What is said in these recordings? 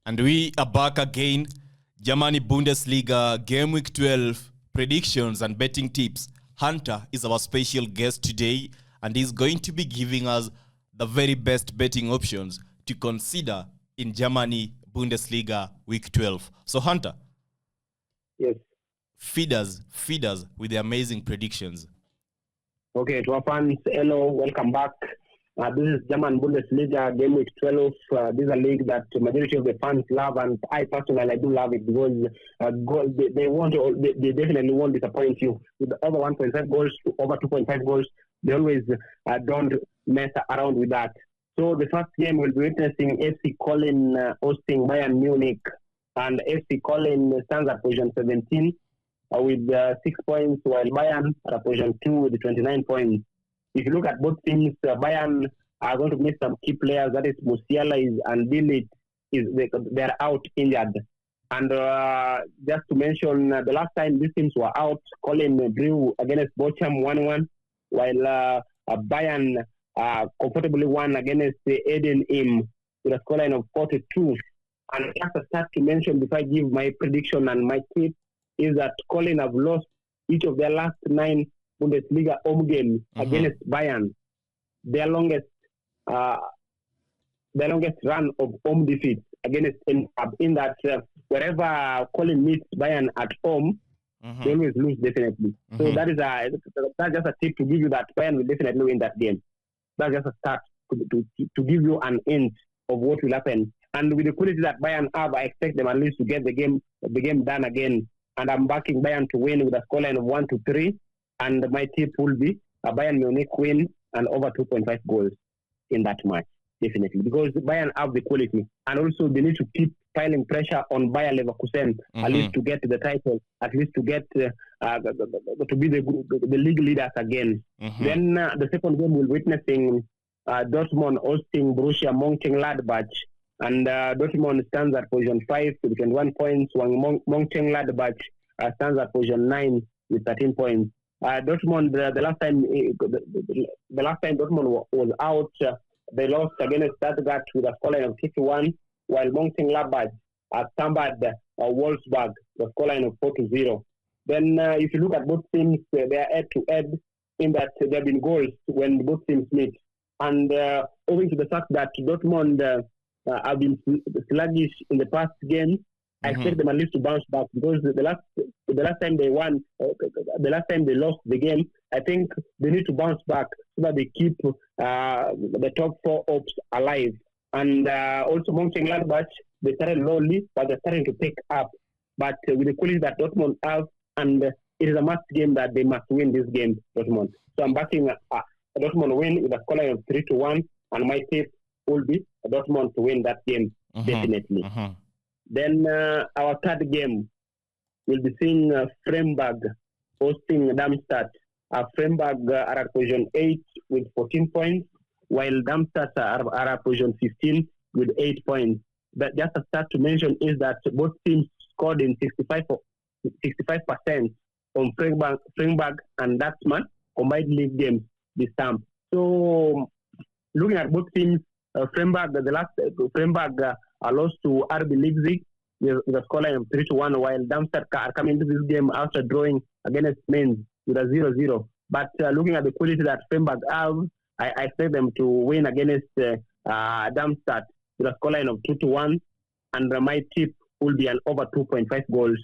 And we are back again. Germany Bundesliga Game Week 12 predictions and betting tips. Hunter is our special guest today, and he's going to be giving us the very best betting options to consider in Germany Bundesliga Week 12. So Hunter, yes, feed us with the amazing predictions. Okay, to our fans, hello, welcome back. This is German Bundesliga Game Week 12. This is a league that the majority of the fans love, and I personally do love it because they definitely won't disappoint you. With over 1.5 goals to over 2.5 goals, they always don't mess around with that. So the first game will be witnessing FC Köln hosting Bayern Munich, and FC Köln stands at position 17 with 6 points, while Bayern at position 2 with 29 points. If you look at both teams, Bayern are going to miss some key players. That is, Musiala and Billit they're out injured. And just to mention, the last time these teams were out, Köln drew against Bochum 1-1, while Bayern comfortably won against Eden Im with a scoreline of 42. And just a start to mention before I give my prediction and my tip is that Köln have lost each of their last 9 Bundesliga home games against Bayern. Their longest run of home defeats against in that wherever Köln meets Bayern at home, they always lose definitely. So that's just a tip to give you that Bayern will definitely win that game. That's just a start to give you an hint of what will happen. And with the quality that Bayern have, I expect them at least to get the game done again. And I'm backing Bayern to win with a scoreline of 1-3. And my tip will be a Bayern Munich win and over 2.5 goals in that match, definitely. Because Bayern have the quality. And also they need to keep piling pressure on Bayer Leverkusen, at least to get the title, at least to get to be the league leaders again. Then the second game we're witnessing Dortmund hosting Borussia Mönchengladbach. And Dortmund stands at position 5 with 21 points, while Mönchengladbach stands at position 9 with 13 points. Dortmund, the last time Dortmund was out, they lost against Stuttgart with a scoreline of 51, while Mönchengladbach stumbled Wolfsburg with a scoreline of 4-0. Then, if you look at both teams, they are head-to-head in that there have been goals when both teams meet. And owing to the fact that Dortmund have been sluggish in the past game, I expect them at least to bounce back, because the last time they won, the last time they lost the game, I think they need to bounce back so that they keep the top 4 hopes alive. And also Mönchengladbach, they started lowly, but they're starting to pick up. But with the quality that Dortmund have, and it is a must game that they must win this game, Dortmund. So I'm backing a Dortmund win with a scoreline of 3-1, and my tip will be Dortmund to win that game, definitely. Then our third game, we'll be seeing Freiburg hosting Darmstadt. Freiburg are at position 8 with 14 points, while Darmstadt are at position 15 with 8 points. But just a start to mention is that both teams scored in 65% on Freiburg and Darmstadt combined league games this time. So looking at both teams, Freiburg lost to RB Leipzig with a scoreline of 3-1, while Darmstadt are coming into this game after drawing against Mainz with a 0-0. But looking at the quality that Freiburg have, I expect them to win against Darmstadt with a scoreline of 2-1, and my tip will be an over 2.5 goals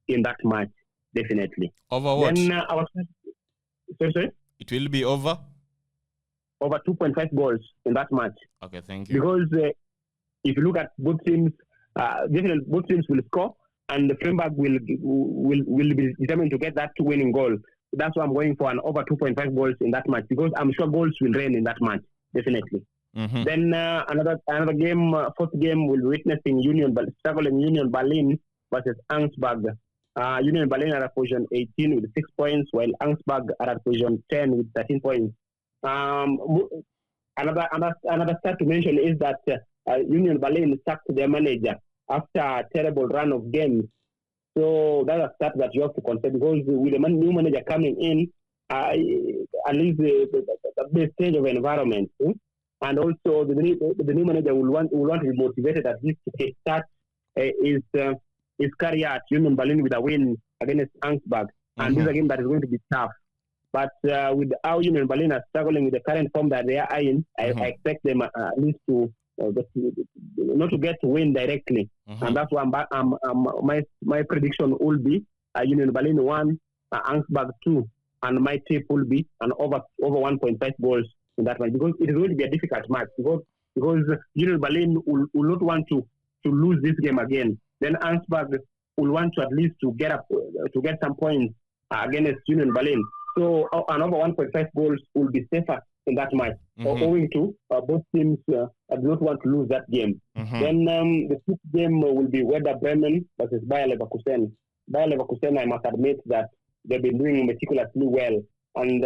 in that match, definitely. Over what? Then sorry? It will be over 2.5 goals in that match. Okay, thank you. Because if you look at both teams, definitely both teams will score, and the Freiburg will be determined to get that winning goal. That's why I'm going for an over 2.5 goals in that match, because I'm sure goals will reign in that match, definitely. Then another game, fourth game, we'll be witnessing Union Berlin versus Augsburg. Union Berlin are at position 18 with 6 points, while Augsburg are at position 10 with 13 points. Another start to mention is that Union Berlin sacked their manager after a terrible run of games. So that's a start that you have to consider, because with the new manager coming in, at least the change of environment, and also the new manager will want to be motivated at least to start is carry out Union Berlin with a win against Augsburg. And this is a game that is going to be tough. But with how Union Berlin are struggling with the current form that they are in, I expect them at least to not to get to win directly. And that's why my prediction will be Union Berlin 1, Augsburg 2, and my tip will be an over 1.5 goals in that match, because it is going to be a difficult match because Union Berlin will not want to lose this game again. Then Augsburg will want to at least to get some points against Union Berlin. So an over 1.5 goals will be safer in that match, owing to both teams do not want to lose that game. Then the fifth game will be Werder Bremen versus Bayer Leverkusen. Bayer Leverkusen, I must admit that they've been doing meticulously well, and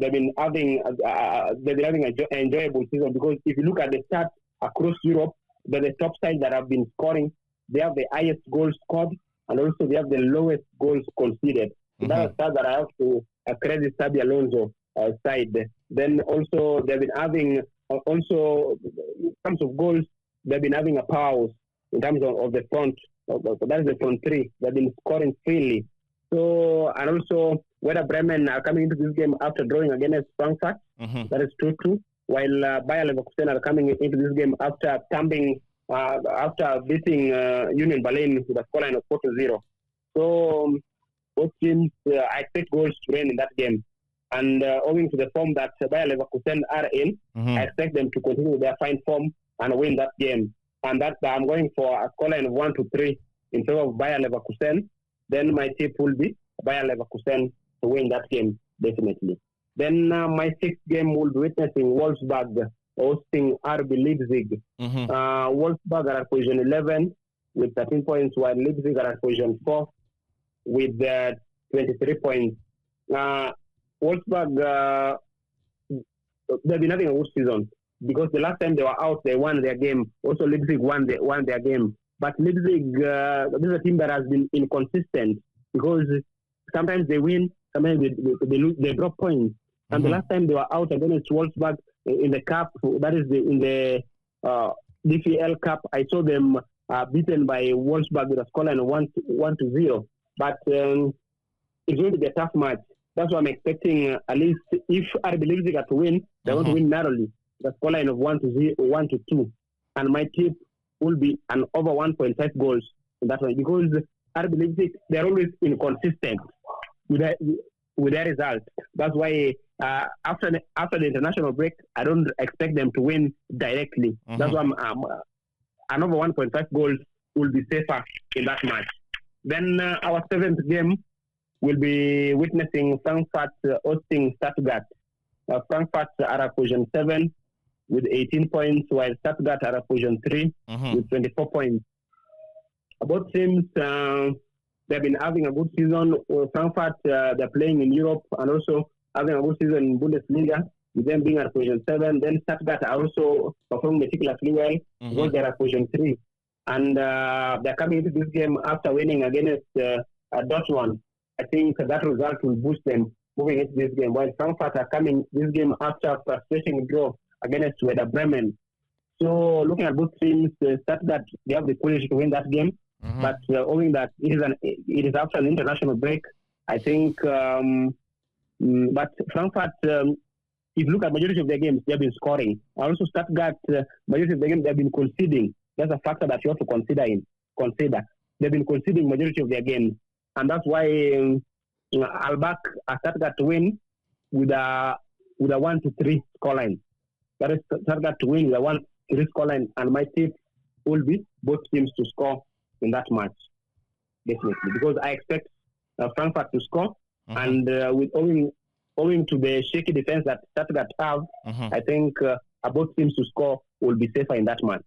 they've been having an enjoyable season, because if you look at the stats across Europe, they're the top side that have been scoring. They have the highest goals scored, and also they have the lowest goals conceded. So that's a stat that I have to credit Xabi Alonso side. Then also they've been having also in terms of goals, they've been having a powerhouse in terms of the front. That is the front three. They've been scoring freely. So, and also Werder Bremen are coming into this game after drawing against Frankfurt. That is 2-2. While Bayer Leverkusen are coming into this game after beating Union Berlin with a scoreline of 4-0. So both teams, I expect goals to reign in that game. And owing to the form that Bayer Leverkusen are in, I expect them to continue their fine form and win that game. And that I'm going for a scoreline of 1-3 in favor of Bayer Leverkusen. Then my tip will be Bayer Leverkusen to win that game, definitely. Then my sixth game will be witnessing Wolfsburg hosting RB Leipzig. Wolfsburg are at position 11 with 13 points, while Leipzig are at position 4 with 23 points. Wolfsburg, they've been having a good season, because the last time they were out, they won their game. Also, Leipzig won their game. But Leipzig, this is a team that has been inconsistent, because sometimes they win, sometimes they lose, they drop points. And the last time they were out against Wolfsburg in the cup, that is in the DFL Cup, I saw them beaten by Wolfsburg with a scoreline of 1-0. But it's going to be a tough match. That's why I'm expecting at least if RB Leipzig are to win, they want to win narrowly. The scoreline of 1-2. And my tip will be an over 1.5 goals in that one, because RB Leipzig, they're always inconsistent with their results. That's why after the international break, I don't expect them to win directly. That's why an over 1.5 goals will be safer in that match. Then our seventh game will be witnessing Frankfurt hosting Stuttgart. Frankfurt are at position 7 with 18 points, while Stuttgart are at position 3 with 24 points. Both teams, they've been having a good season. Frankfurt, they're playing in Europe and also having a good season in Bundesliga, with them being at position 7. Then Stuttgart are also performing meticulously well, because they're at position 3. And they're coming into this game after winning against Dortmund. I think that result will boost them moving into this game. While Frankfurt are coming this game after a frustrating draw against Werder Bremen. So looking at both teams, Stuttgart, they have the quality to win that game. But owing that it is after an international break, I think. But Frankfurt, if you look at majority of their games, they have been scoring. Also, Stuttgart, majority of the games they have been conceding. That's a factor that you have to consider. They've been conceding majority of their games, and that's why I'll back Stuttgart to win with a 1-3 scoreline. That is Stuttgart to win with a 1-3 scoreline, and my tip will be both teams to score in that match, definitely, because I expect Frankfurt to score, and with owing to the shaky defense that Stuttgart have, I think both teams to score will be safer in that match.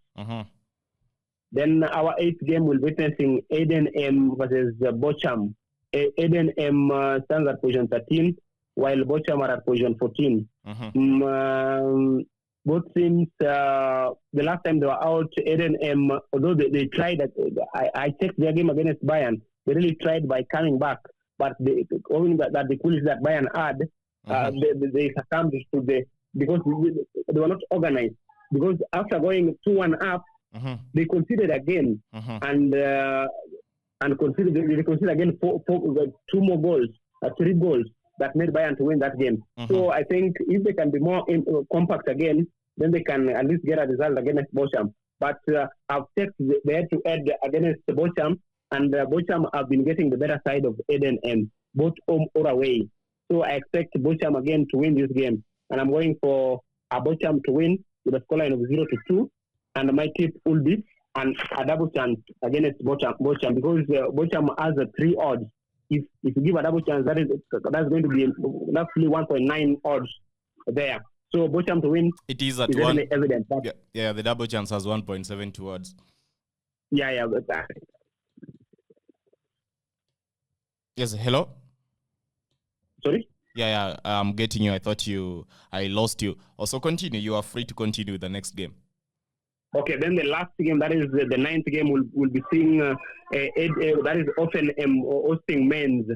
Then our eighth game will be witnessing Eden M versus Bochum. Eden M stands at position 13, while Bochum are at position 14. Both teams, the last time they were out, Eden M, although they tried, I checked their game against Bayern, they really tried by coming back, but owing that the quality that Bayern had, they succumbed to because they were not organized. Because after going 2-1 up, They conceded again, and they conceded again two more goals, 3 goals that made Bayern to win that game. So I think if they can be more compact again, then they can at least get a result against Bochum. But I've checked the head-to-head against Bochum, and Bochum have been getting the better side of Eden M, both home or away. So I expect Bochum again to win this game, and I'm going for a Bochum to win with a scoreline of 0-2, and my tip will be a double chance against Bochum because Bochum has a 3 odds. If you give a double chance, that's going to be roughly 1.9 odds there. So Bochum to win, it is at evident. Yeah, the double chance has 1.72 odds. Yeah. Yes, hello? Sorry? Yeah, I'm getting you. I thought I lost you. Also, continue. You are free to continue with the next game. Okay, then the last game, that is the 9th game, we'll be seeing, that is Offenheim hosting Mainz.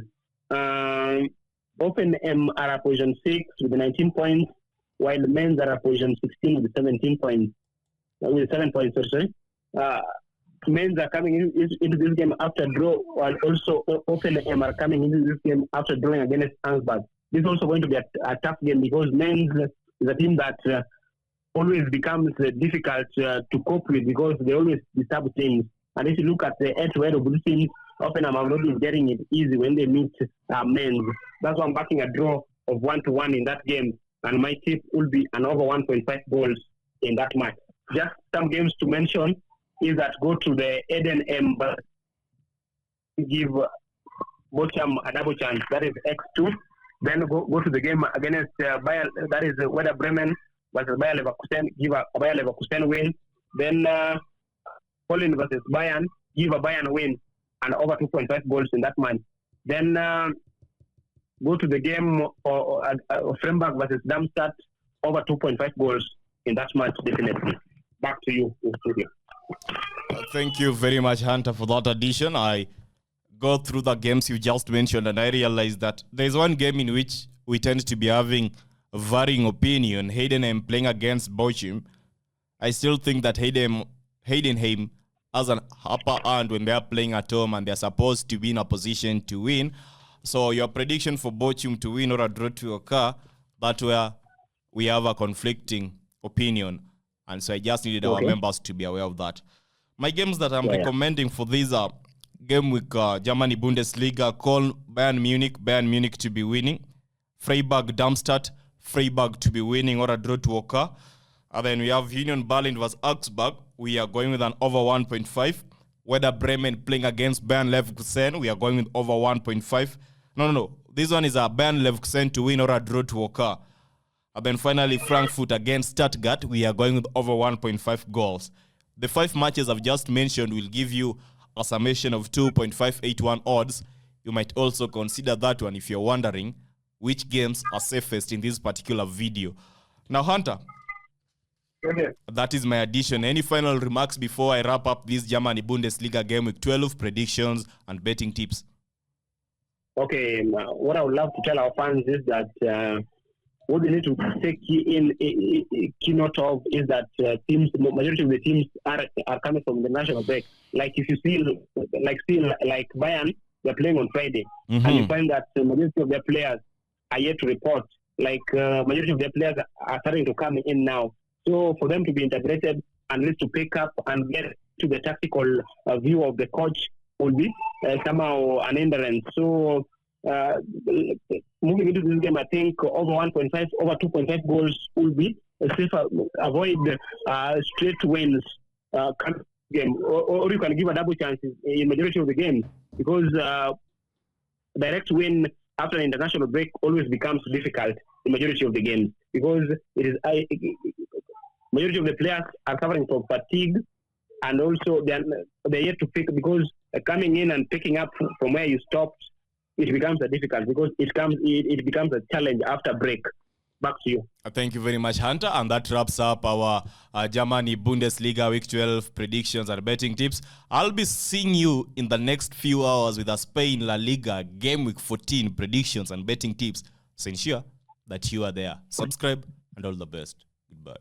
Offenheim are at position 6 with 19 points, while Mainz are at position 16 with 17 points. With 7 points, sorry. Mainz are coming into this game after draw, while also Offenheim are coming into this game after drawing against Ansbach. This is also going to be a tough game because Mainz is a team that always becomes difficult to cope with because they always disturb teams. And if you look at the head-to-head of these teams, Offenheim have not been getting it easy when they meet Mainz. That's why I'm backing a draw of 1-1 in that game. And my tip will be an over 1.5 goals in that match. Just some games to mention is that go to the Eden M, but give Bochum a double chance. That is X2. Then go to the game against Bayer, that is Werder Bremen versus Bayer Leverkusen, give a Bayer Leverkusen win. Then Poland versus Bayern, give a Bayern win and over 2.5 goals in that match. Then go to the game of Freiburg versus Darmstadt, over 2.5 goals in that match, definitely. Back to you in studio. Thank you very much, Hunter, for that addition. I go through the games you just mentioned, and I realized that there's one game in which we tend to be having a varying opinion. Heidenheim playing against Bochum. I still think that Heidenheim has an upper hand when they are playing at home and they're supposed to be in a position to win. So your prediction for Bochum to win or a draw to occur, that's where we have a conflicting opinion. And so I just needed our members to be aware of that. My games that I'm recommending for these are game week Germany Bundesliga, Köln, Bayern Munich to be winning. Freiburg, Darmstadt, Freiburg to be winning or a draw to occur. And then we have Union Berlin versus Augsburg. We are going with an over 1.5. Werder Bremen playing against Bayern Leverkusen. We are going with over 1.5. No. This one is a Bayern Leverkusen to win or a draw to occur. And then finally, Frankfurt against Stuttgart. We are going with over 1.5 goals. The 5 matches I've just mentioned will give you a summation of 2.581 odds. You might also consider that one if you're wondering which games are safest in this particular video. Now, Hunter, that is my addition. Any final remarks before I wrap up this Germany Bundesliga game with 12 predictions and betting tips? Okay, what I would love to tell our fans is that what they need to take key note of is that majority of the teams are coming from the national break. Like if you see, like Bayern, they're playing on Friday, and you find that the majority of their players are yet to report. Like majority of their players are starting to come in now. So for them to be integrated and least to pick up and get to the tactical view of the coach will be somehow an hindrance. So moving into this game, I think over 1.5, over 2.5 goals will be safer. Avoid straight wins game, or you can give a double chances in majority of the games because direct win after an international break always becomes difficult in majority of the games because it is majority of the players are suffering from fatigue and also they're yet to pick because coming in and picking up from where you stopped, it becomes difficult because it becomes a challenge after break. Back to you. Thank you very much, Hunter. And that wraps up our Germany Bundesliga Week 12 predictions and betting tips. I'll be seeing you in the next few hours with a Spain La Liga Game Week 14 predictions and betting tips. So ensure that you are there. Subscribe and all the best. Goodbye.